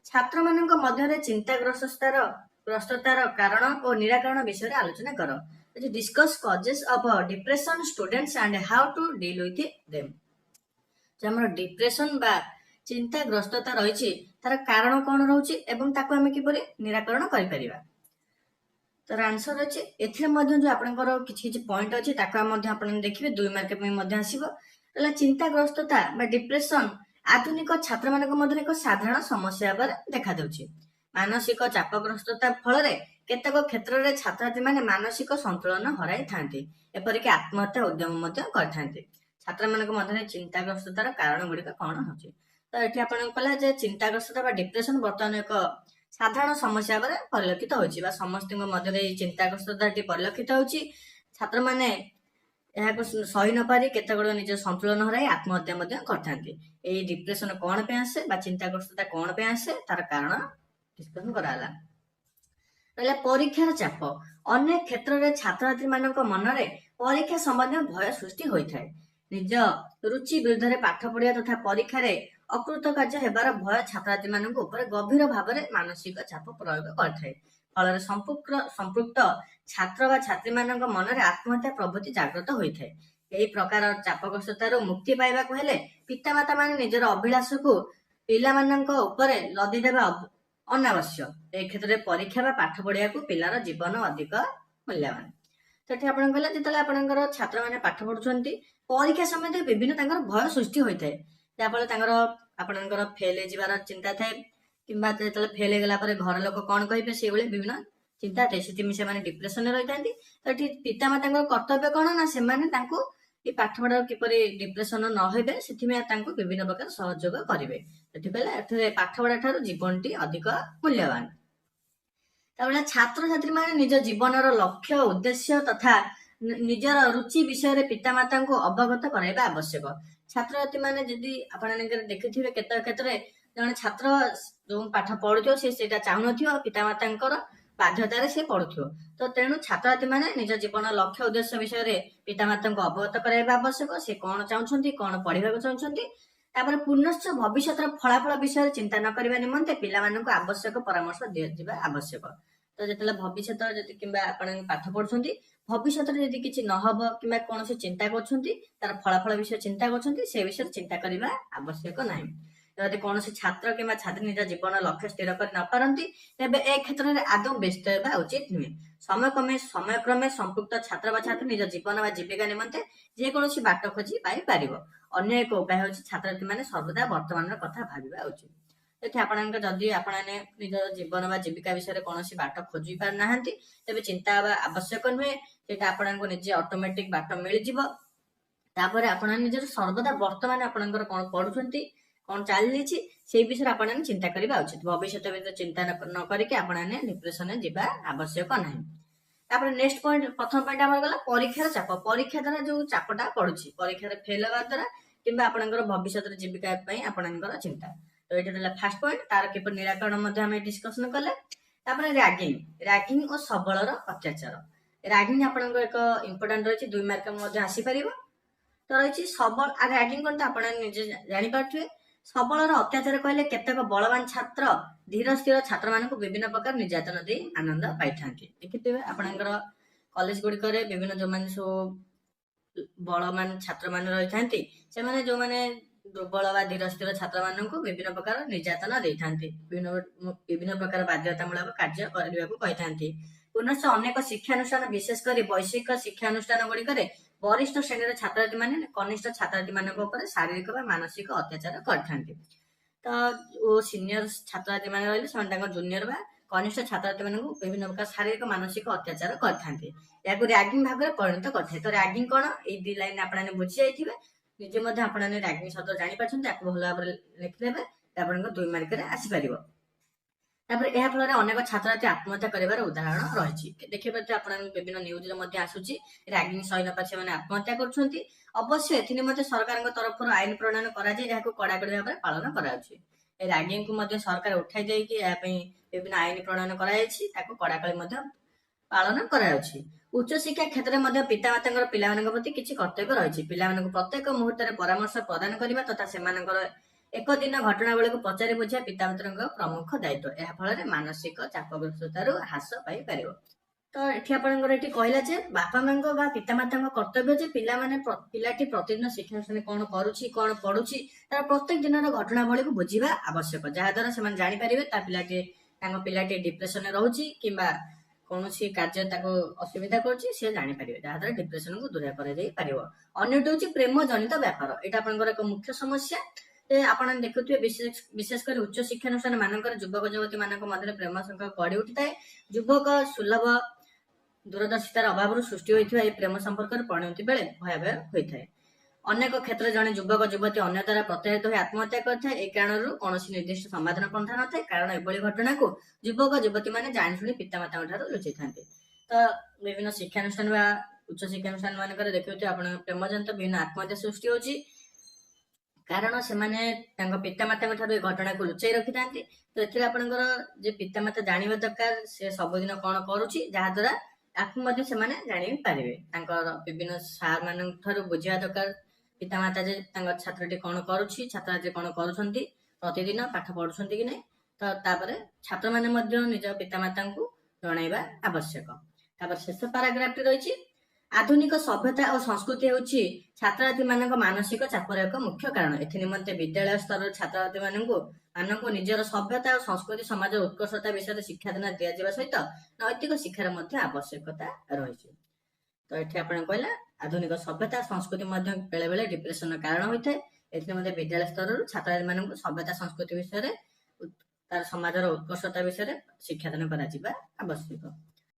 छात्र मानक मध्य चिंताग्रस्ततार कारण और निराकरण विषय आलोचना कर। Discuss causes of depression students and how to deal with them. जो हमर डिप्रेशन बा चिंताग्रस्तता रही तार कारण कौन रोचे एवं ताको आमे किपरि निराकरण करि परिबा। तर आंसर अछि एथिरे मध्ये जो आपनकर किछि किछि पॉइंट अछि ताको मध्ये आपन देखिबे 2 मार्क पे मध्ये आसीबो। तला चिंताग्रस्तता बा डिप्रेशन आधुनिक छात्र मानक मध्ये एक साधारण समस्या पर देखा देउछि। मानसिक चापग्रस्तता फल रे केतक क्षेत्र रे छात्रछात्री माने मानसिक संतुलन हराई थांती, एपरिक आत्महत्या उद्यम मध्ये करथांती। छात्र मानक मध्ये चिंताग्रस्ततार कारण गुड़िक कौन होछि। तो एठी आपन कहला जे चिंताग्रस्तता बा डिप्रेशन वर्तमान एक साधारण समस्या पर परिलक्षित होछि बा समस्त मध्य चिंताग्रस्तता परिलक्षित होछि। छात्र माने यहाँ सही न पारि केते गुड़ निज संतुलन हराई आत्महत्या मध्ये करथांती। एई डिप्रेशन कौन पे आसे बा चिंताग्रस्तता कौन पे आसे तार कारण डिस्कशन कराला। रहला परीक्षार चाप। अनेक क्षेत्र रे छात्र छात्री मानक मन रे परीक्षा संबंधी भय सृष्टि होइथाय। निज रुचि विरुद्ध रे पाठ पढ़िया तथा परीक्षा रे अकृत कार्य हेबार भय छात्र छात्री मानक ऊपर गभीर भाव रे मानसिक चाप प्रयोग करथाय। फल संपुक्त छात्र बा छात्री मानक मन रे आत्महत्या प्रवृत्ति जागृत होइथाय। एही प्रकार चापग्रस्ततार मुक्ति पाइबा को हेले पितामाता माने निजर अभिलाष को पिला मानक ऊपर लदी देबा अनावश्यक। ए क्षेत्र में परीक्षा बा पाठ पढ़िया को पिलार जीवन अधिक मूल्यवान। सेठी आपण कहला जेतले आपणकर छात्र माने पाठ पढुछंती परीक्षा समय विभिन्न तांकर भय सृष्टि होइथाय। जाफल तांकर आपणकर फेल जिबार चिंता थाए किंबा जेतले फेल गेला परे घर लोक कोन कहिबे से बेले विभिन्न चिंता थाए। सेति मिसे माने डिप्रेशन रे रहिथांती। सेठी पिता मातांकर कर्तव्य कोन ना से माने तांको ए पाठ पढ़ा किपरि डिप्रेशन न हेबे सेथिमे तांको विभिन्न प्रकार सहयोग करिवे। सेठी कहला एथरे पाठ पढ़ा ठारू जीवनटी अधिक मूल्यवान। ताबले छात्र छात्री माने निज जीवनर लक्ष्य उद्देश्य तथा निजर रुचि विषय रे पितामाता को अवगत कराइबा आवश्यक। छात्र छात्री माने जदि आपण देखिथिबे केते क्षेत्र जने छात्र जो पाठ पढुथो से सेटा चाहुनथियो पितामातांकर बाध्यतारे से पढुथो। तो तेणु छात्र छात्री माने निज जीवन लक्ष्य उद्देश्य विषय रे पितामाता को अवगत कराइबा आवश्यक। से कोन चाहुछंती कोन पढिबाक चाहुछंती तापर पुनश्च भविष्यतर फलाफल विषय चिंता न करबा निमंते पिला मानक आवश्यक परामर्श दियजिबा आवश्यक। तो जेतले भविष्यत जदि किंबा आपण पाठ पढुछंती भविष्यत जदि किछि न हबो किंबा कोनोसी चिंता करछंती तार फलाफल विषय चिंता करछंती से विषय चिंता करबा आवश्यक नाही। जदि कोनोसी छात्र किंबा छात्री निज जीवन लक्ष्य स्थिर कर न पारंती तेबे ए क्षेत्र रे आदौ व्यस्त हेबा उचित नुहे। समय क्रमे संपुक्त छात्र बा छात्री निज जीवन बा जीविका निमंते जे कोनोसी बाट खोजी पाई पारिबो। अन्य एक उपाय होछि छात्र छात्री माने सर्वदा वर्तमान कथा भाबिबा उचित। एठी आपणक जदि आपणाने निज जीवन बा जीविका विषय कोनोसी बाट खोजी पार नाहंती तेबे चिंता बा आवश्यक नुहे। सेटा आपणको निजे ऑटोमेटिक बाट मिलि जिवो। तापर आपण निजर सर्वदा वर्तमान आपणकर कोन पढुछंती कोन चालिछि से विषय आपणाने चिंता करबा उचित। भविष्यत विषय चिंता न करिके आपणाने डिप्रेशन रे जिबा आवश्यक नाही। तापर नेक्स्ट पॉइंट प्रथम पॉइंट हमर गला परीक्षार चाप। परीक्षा द्वारा जो चापटा पडुछि परीक्षा रे फेल होबा द्वारा किंबा आपणकर भविष्यत रे जीविका पई आपणकर चिंता। तो एटा होला फर्स्ट पॉइंट तार केपर निराकरण मध्ये हम डिस्कशन करले। तापर रैगिंग और सबलर अत्याचार। रैगिंग आपणकर एक इंपोर्टेंट रहिछि 2 मार्क मध्ये आसी परिबो। तो रहिछि सबल आ रैगिंग कोन त आपण निजे जानि पाथुए। सबलर अत्याचार कहले केतेक बलवान छात्र धीर स्थिर छात्र मानक विभिन्न प्रकार निर्यातन दे आनंद पाइथांती। देखिथिबे आपणकर कॉलेज गुडी करे विभिन्न जो माने सो बलवान छात्र मान रहिथांती से माने जो माने दुर्बल बा धीर स्थिर छात्र मानक विभिन्न प्रकार निर्यातन देथांती। विभिन्न प्रकार बाध्यतामूलक कार्य करबाकू कहिथांती। पुनश्च अनेक शिक्षानुष्ठान विशेष कर वैश्विक शिक्षानुष्ठान गुडी करे वरिष्ठ श्रेणी छात्र छात्री माने कनिष्ठ छात्र छात्री मानक ऊपर शारीरिक बा मानसिक अत्याचार करथांती। तो ओ सीनियर छात्र छात्री माने रहले समान तांको जूनियर बा कनिष्ठ छात्र छात्री मानक विभिन्न प्रकार शारीरिक मानसिक अत्याचार करथांती। याकू रैगिंग भाग रे परिणत करथाय। तो रैगिंग कोन ए दी लाइन आपणाने बुझि जाइथिबे निजे मध्ये आपणाने रैगिंग शब्द जानि पाछन ताकू भलो भाबरे लिखि देबे आपणको 2 मार्क रे आसी परिबो। तापर एहा फल रे अनेक छात्र छात्री आत्महत्या करिवार उदाहरण रहिछि। देखिबे त आपण विभिन्न न्यूज रे मध्ये आसुछि रैगिंग सही न पाछे माने आत्महत्या करछंती। अवश्य एथिनि मध्ये सरकारक तरफ आईन प्रणयन करा जे याकू कड़ाकड़ी भाबरे पालन कराउछि। ए रैगिंग को मध्ये सरकार उठाई देई कि या पई विभिन्न आईन प्रणयन करा जायछि ताकू कड़ाकड़ी मध्ये पालन कराउछि। उच्च शिक्षा क्षेत्र मध्ये पितामातांकर पिलामानक प्रति किछि कर्तव्य रहिछि। पिलामानक प्रत्येक मुहूर्त रे परामर्श प्रदान करिबा तथा सेमानकर ଏକ ଦିନ ଘଟଣାବଳୀକୁ ପଚାରି ବୁଝିବା ପିତାମାତାଙ୍କ ପ୍ରମୁଖ ଦାୟିତ୍ୱ। ଏହା ଫଳରେ ମାନସିକ ଚାପଗ୍ରସ୍ତତାରୁ ହ୍ରାସ ପାଇପାରିବ। ତ ଏଠି ଆପଣଙ୍କର ଏଠି କହିଲା ଯେ ବାପା ମାଙ୍କ ବା ପିତାମାତାଙ୍କ କର୍ତ୍ତବ୍ୟ ଯେ ପିଲାଟି ପ୍ରତିଦିନ ଶିକ୍ଷାନୁଷ୍ଠାନରେ କଣ କରୁଛି, କଣ ପଢୁଛି, ତାର ପ୍ରତ୍ୟେକ ଦିନର ଘଟଣାବଳୀକୁ ବୁଝିବା ଆବଶ୍ୟକ, ଯାହାଦ୍ୱାରା ସେମାନେ ଜାଣିପାରିବେ ତାଙ୍କ ପିଲାଟି ଡିପ୍ରେସନରେ ରହୁଛି କିମ୍ବା କୌଣସି କାର୍ଯ୍ୟ ତାକୁ ଅସୁବିଧା କରୁଛି, ସେ ଜାଣିପାରିବେ, ଯାହାଦ୍ୱାରା ଡିପ୍ରେସନକୁ ଦୂର କରାଯାଇ ପାରିବ। ଅନ୍ୟଟି ହେଉଛି ପ୍ରେମ ଜନିତ ବ୍ୟାପାର। ଏଇଟା ଆପଣଙ୍କର ଏକ ମୁଖ୍ୟ ସମସ୍ୟା। ଆପଣ ଦେଖୁଥିବେ ବିଶେଷ କରି ଉଚ୍ଚ ଶିକ୍ଷାନୁଷ୍ଠାନ ମାନଙ୍କର ଯୁବକ ଯୁବତୀ ମାନଙ୍କ ମଧ୍ୟରେ ପ୍ରେମ ସଂଖ୍ୟା ବଢି ଉଠିଥାଏ। ଯୁବକ ସୁଲଭ ଦୂରଦର୍ଶିତାର ଅଭାବରୁ ସୃଷ୍ଟି ହୋଇଥିବା ଏହି ପ୍ରେମ ସମ୍ପର୍କର ପରିଣତି ବେଳେ ଭୟାବହ ହୋଇଥାଏ। ଅନେକ କ୍ଷେତ୍ରରେ ଜଣେ ଯୁବକ ଯୁବତୀ ଅନ୍ୟ ଦ୍ୱାରା ପ୍ରତାରିତ ହୋଇ ଆତ୍ମହତ୍ୟା କରିଥାଏ। ଏହି କାରଣରୁ କୌଣସି ନିର୍ଦ୍ଦିଷ୍ଟ ସମାଧାନ ପନ୍ଥା ନଥାଏ, କାରଣ ଏଭଳି ଘଟଣାକୁ ଯୁବକ ଯୁବତୀ ମାନେ ଜାଣିଶୁଣି ପିତାମାତାଙ୍କ ଠାରୁ ଲୁଚେଇଥାନ୍ତି। ତ ବିଭିନ୍ନ ଶିକ୍ଷାନୁଷ୍ଠାନ ବା ଉଚ୍ଚ ଶିକ୍ଷାନୁଷ୍ଠାନ ମାନଙ୍କରେ ଦେଖୁଥିବେ ଆପଣଙ୍କ ପ୍ରେମଜନିତ ବିଭିନ୍ନ ଆତ୍ମହତ୍ୟା ସୃଷ୍ଟି ହଉଛି, କାରଣ ସେମାନେ ତାଙ୍କ ପିତାମାତାଙ୍କ ଠାରୁ ଏ ଘଟଣାକୁ ଲୁଚାଇ ରଖିଥାନ୍ତି। ତ ଏଥିରେ ଆପଣଙ୍କର ଯେ ପିତାମାତା ଜାଣିବା ଦରକାର ସେ ସବୁଦିନ କଣ କରୁଛି, ଯାହାଦ୍ୱାରା ଆକୁ ମଧ୍ୟ ସେମାନେ ଜାଣିପାରିବେ। ତାଙ୍କର ବିଭିନ୍ନ ସାର୍ ମାନଙ୍କ ଠାରୁ ବୁଝିବା ଦରକାର ପିତାମାତା ଯେ ତାଙ୍କ ଛାତ୍ରଟି କଣ କରୁଛି, ଛାତ୍ରଛାତ୍ରୀ କଣ କରୁଛନ୍ତି, ପ୍ରତିଦିନ ପାଠ ପଢୁଛନ୍ତି କି ନାହିଁ। ତ ତାପରେ ଛାତ୍ରମାନେ ମଧ୍ୟ ନିଜ ପିତାମାତାଙ୍କୁ ଜଣାଇବା ଆବଶ୍ୟକ। ତାପରେ ଶେଷ ପାରାଗ୍ରାଫଟି ରହିଛି, ଆଧୁନିକ ସଭ୍ୟତା ଓ ସଂସ୍କୃତି ହେଉଛି ଛାତ୍ରଛାତ୍ରୀ ମାନଙ୍କ ମାନସିକ ଚାପର ଏକ ମୁଖ୍ୟ କାରଣ। ଏଥି ନିମନ୍ତେ ବିଦ୍ୟାଳୟ ସ୍ତରର ଛାତ୍ରଛାତ୍ରୀ ମାନଙ୍କୁ ନିଜର ସଭ୍ୟତା ଓ ସଂସ୍କୃତି ସମାଜର ଉତ୍କର୍ଷତା ବିଷୟରେ ଶିକ୍ଷାଦାନ ଦିଆଯିବା ସହିତ ନୈତିକ ଶିକ୍ଷାର ମଧ୍ୟ ଆବଶ୍ୟକତା ରହିଛି। ତ ଏଠି ଆପଣ କହିଲା ଆଧୁନିକ ସଭ୍ୟତା ସଂସ୍କୃତି ମଧ୍ୟ ବେଳେ ବେଳେ ଡିପ୍ରେସନର କାରଣ ହୋଇଥାଏ। ଏଥିରେ ମଧ୍ୟ ବିଦ୍ୟାଳୟ ସ୍ତରରୁ ଛାତ୍ରଛାତ୍ରୀ ମାନଙ୍କୁ ସଭ୍ୟତା ସଂସ୍କୃତି ବିଷୟରେ, ତାର ସମାଜର ଉତ୍କର୍ଷତା ବିଷୟରେ ଶିକ୍ଷାଦାନ କରାଯିବା ଆବଶ୍ୟକ।